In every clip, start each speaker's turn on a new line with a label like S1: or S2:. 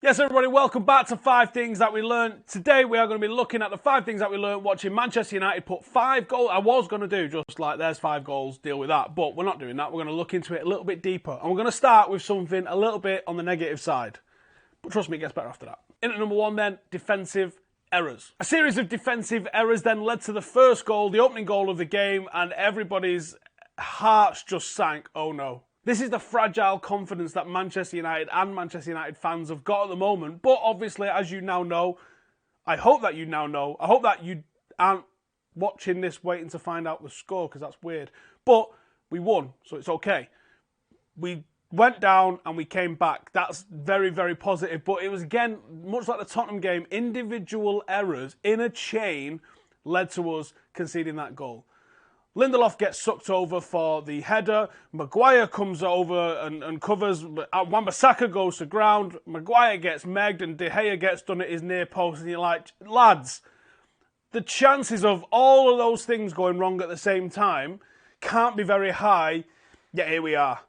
S1: Yes, everybody, welcome back to 5 Things That We Learned. Today we are going to be looking at the 5 things that we learned watching Manchester United put 5 goals. I was going to do just like there's 5 goals, deal with that, but we're not doing that. We're going to look into it a little bit deeper. And we're going to start with something a little bit on the negative side. But trust me, it gets better after that. In at number 1 then, defensive errors. A series of defensive errors then led to the first goal, the opening goal of the game, and everybody's hearts just sank. Oh no. This is the fragile confidence that Manchester United and Manchester United fans have got at the moment. But obviously, as you now know, I hope that you now know, I hope that you aren't watching this waiting to find out the score, because that's weird. But we won, so it's okay. We went down and we came back. That's very, very positive. But it was, again, much like the Tottenham game, individual errors in a chain led to us conceding that goal. Lindelof gets sucked over for the header. Maguire comes over and covers. Wan-Bissaka goes to ground. Maguire gets megged and De Gea gets done at his near post. And you're like, lads, the chances of all of those things going wrong at the same time can't be very high. Yet here we are.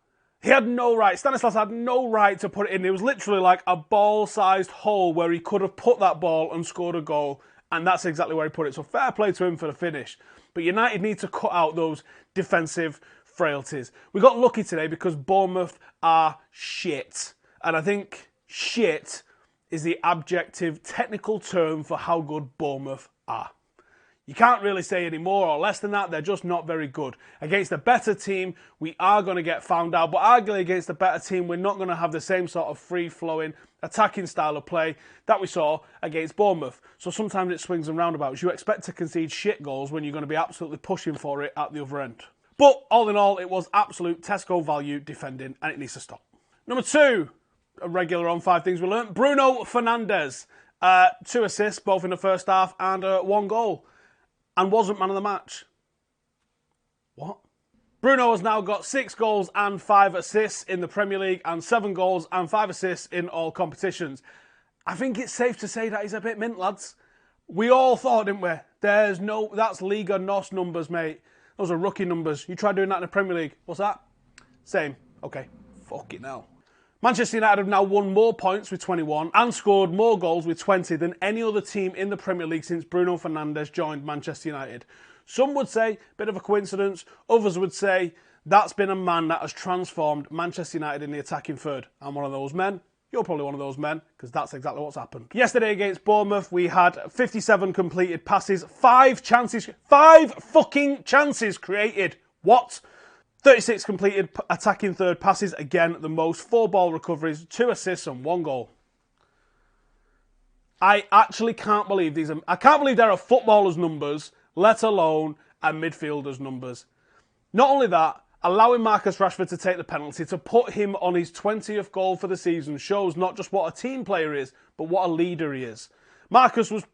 S1: He had no right. Stanislas had no right to put it in. It was literally like a ball-sized hole where he could have put that ball and scored a goal. And that's exactly where he put it. So fair play to him for the finish. But United need to cut out those defensive frailties. We got lucky today because Bournemouth are shit. And I think shit is the adjective technical term for how good Bournemouth are. You can't really say any more or less than that. They're just not very good. Against a better team, we are going to get found out. But arguably against a better team, we're not going to have the same sort of free-flowing, attacking style of play that we saw against Bournemouth. So sometimes it swings and roundabouts. You expect to concede shit goals when you're going to be absolutely pushing for it at the other end. But all in all, it was absolute Tesco value defending, and it needs to stop. Number 2, a regular on 5 Things We Learned, Bruno Fernandes. 2 assists, both in the first half, and 1 goal. And wasn't man of the match. What? Bruno has now got 6 goals and 5 assists in the Premier League and 7 goals and 5 assists in all competitions. I think it's safe to say that he's a bit mint, lads. We all thought, didn't we? That's Liga NOS numbers, mate. Those are rookie numbers. You try doing that in the Premier League. What's that? Same. Okay. Fucking hell. Manchester United have now won more points with 21 and scored more goals with 20 than any other team in the Premier League since Bruno Fernandes joined Manchester United. Some would say, bit of a coincidence. Others would say, that's been a man that has transformed Manchester United in the attacking third. I'm one of those men. You're probably one of those men, because that's exactly what's happened. Yesterday against Bournemouth, we had 57 completed passes, 5 fucking chances created. What? 36 completed attacking third passes, again the most, 4 ball recoveries, 2 assists and 1 goal. I actually can't believe I can't believe there are footballers' numbers, let alone a midfielder's numbers. Not only that, allowing Marcus Rashford to take the penalty to put him on his 20th goal for the season shows not just what a team player is, but what a leader he is. Marcus was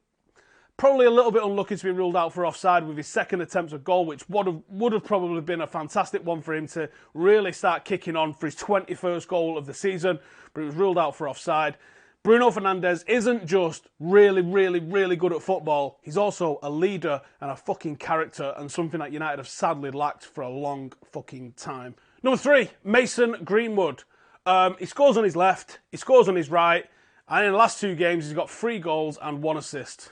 S1: probably a little bit unlucky to be ruled out for offside with his second attempt at goal, which would have probably been a fantastic one for him to really start kicking on for his 21st goal of the season, but he was ruled out for offside. Bruno Fernandes isn't just really, really, really good at football. He's also a leader and a fucking character, and something that United have sadly lacked for a long fucking time. Number 3, Mason Greenwood. He scores on his left, he scores on his right, and in the last 2 games he's got 3 goals and 1 assist.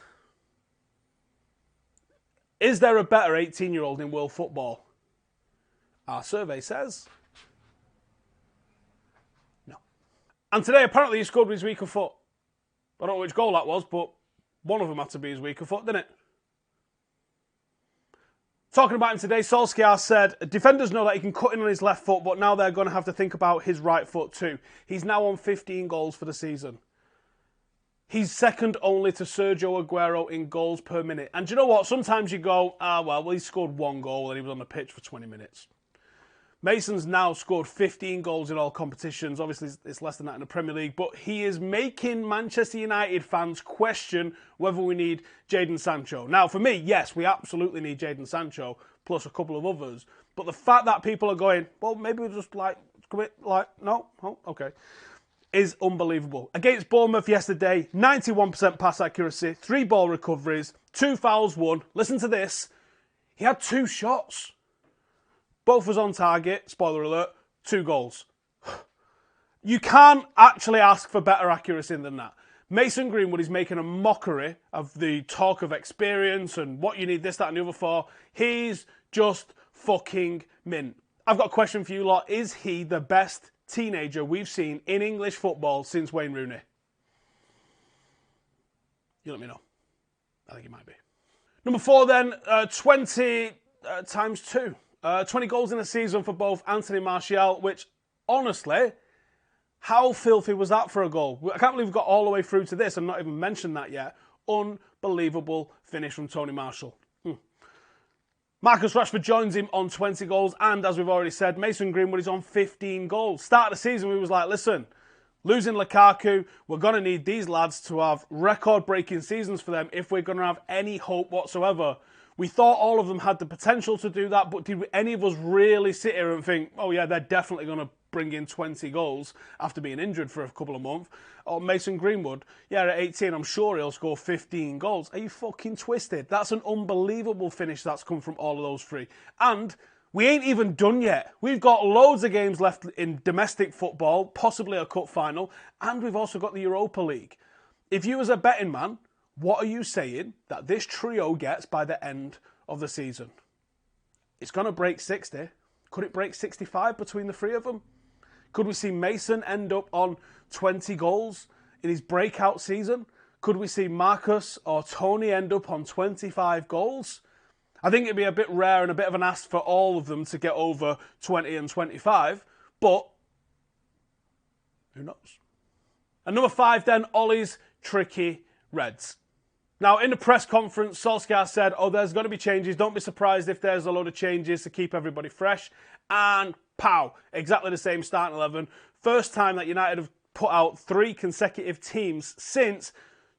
S1: Is there a better 18-year-old in world football? Our survey says no. And today, apparently, he scored with his weaker foot. I don't know which goal that was, but one of them had to be his weaker foot, didn't it? Talking about him today, Solskjaer said, defenders know that he can cut in on his left foot, but now they're going to have to think about his right foot too. He's now on 15 goals for the season. He's second only to Sergio Aguero in goals per minute. And do you know what? Sometimes you go, well, he scored 1 goal and he was on the pitch for 20 minutes. Mason's now scored 15 goals in all competitions. Obviously, it's less than that in the Premier League. But he is making Manchester United fans question whether we need Jadon Sancho. Now, for me, yes, we absolutely need Jadon Sancho, plus a couple of others. But the fact that people are going, well, maybe we'll just no, oh, okay, is unbelievable. Against Bournemouth yesterday, 91% pass accuracy, 3 ball recoveries, 2 fouls won. Listen to this. He had 2 shots. Both was on target, spoiler alert, 2 goals. You can't actually ask for better accuracy than that. Mason Greenwood is making a mockery of the talk of experience and what you need this, that and the other for. He's just fucking mint. I've got a question for you lot. Is he the best teenager we've seen in English football since Wayne Rooney? You let me know. I think he might be. Number 4 then, 20 times 2. 20 goals in a season for both Anthony Martial, which, honestly, how filthy was that for a goal? I can't believe we've got all the way through to this and not even mentioned that yet. Unbelievable finish from Tony Marshall. Marcus Rashford joins him on 20 goals, and as we've already said, Mason Greenwood is on 15 goals. Start of the season, we was like, listen, losing Lukaku, we're going to need these lads to have record-breaking seasons for them if we're going to have any hope whatsoever. We thought all of them had the potential to do that, but did any of us really sit here and think, oh yeah, they're definitely going to bring in 20 goals after being injured for a couple of months? Or Mason Greenwood, yeah, at 18, I'm sure he'll score 15 goals. Are you fucking twisted? That's an unbelievable finish that's come from all of those three. And we ain't even done yet. We've got loads of games left in domestic football, possibly a cup final, and we've also got the Europa League. If you as a betting man, what are you saying that this trio gets by the end of the season? It's going to break 60. Could it break 65 between the three of them? Could we see Mason end up on 20 goals in his breakout season? Could we see Marcus or Tony end up on 25 goals? I think it'd be a bit rare and a bit of an ask for all of them to get over 20 and 25, but who knows? And number 5 then, Ollie's tricky Reds. Now, in the press conference, Solskjaer said, oh, there's going to be changes. Don't be surprised if there's a load of changes to keep everybody fresh. And pow, exactly the same starting 11. First time that United have put out 3 consecutive teams since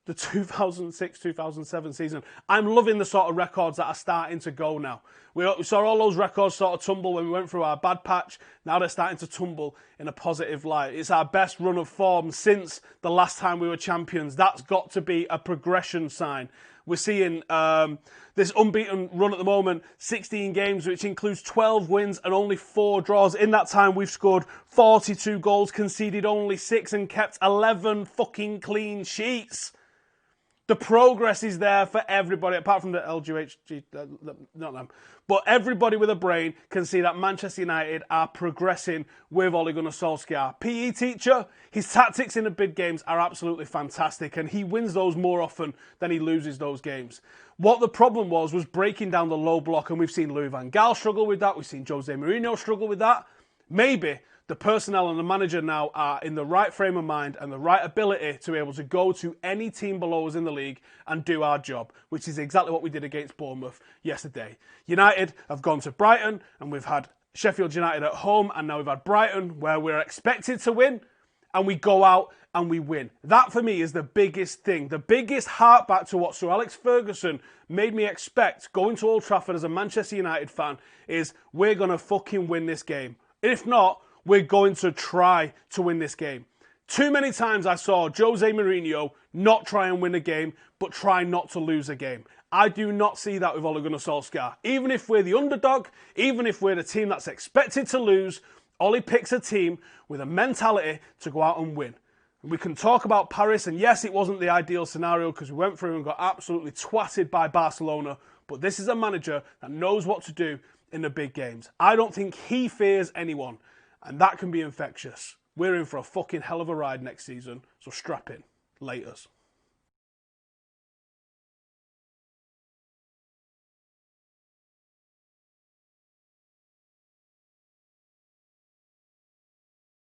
S1: the 2006-2007 season. I'm loving the sort of records that are starting to go now. We saw all those records sort of tumble when we went through our bad patch. Now they're starting to tumble in a positive light. It's our best run of form since the last time we were champions. That's got to be a progression sign. We're seeing this unbeaten run at the moment, 16 games, which includes 12 wins and only 4 draws. In that time, we've scored 42 goals, conceded only 6 and kept 11 fucking clean sheets. The progress is there for everybody, apart from the LGHG, not them. But everybody with a brain can see that Manchester United are progressing with Ole Gunnar Solskjaer. PE teacher, his tactics in the big games are absolutely fantastic, and he wins those more often than he loses those games. What the problem was breaking down the low block, and we've seen Louis van Gaal struggle with that. We've seen Jose Mourinho struggle with that. Maybe the personnel and the manager now are in the right frame of mind and the right ability to be able to go to any team below us in the league and do our job, which is exactly what we did against Bournemouth yesterday. United have gone to Brighton, and we've had Sheffield United at home, and now we've had Brighton, where we're expected to win, and we go out and we win. That, for me, is the biggest thing. The biggest heart back to what Sir Alex Ferguson made me expect going to Old Trafford as a Manchester United fan is we're going to fucking win this game. If not, we're going to try to win this game. Too many times I saw Jose Mourinho not try and win a game, but try not to lose a game. I do not see that with Ole Gunnar Solskjaer. Even if we're the underdog, even if we're the team that's expected to lose, Ole picks a team with a mentality to go out and win. We can talk about Paris, and yes, it wasn't the ideal scenario because we went through and got absolutely twatted by Barcelona, but this is a manager that knows what to do in the big games. I don't think he fears anyone. And that can be infectious. We're in for a fucking hell of a ride next season, so strap in. Laters.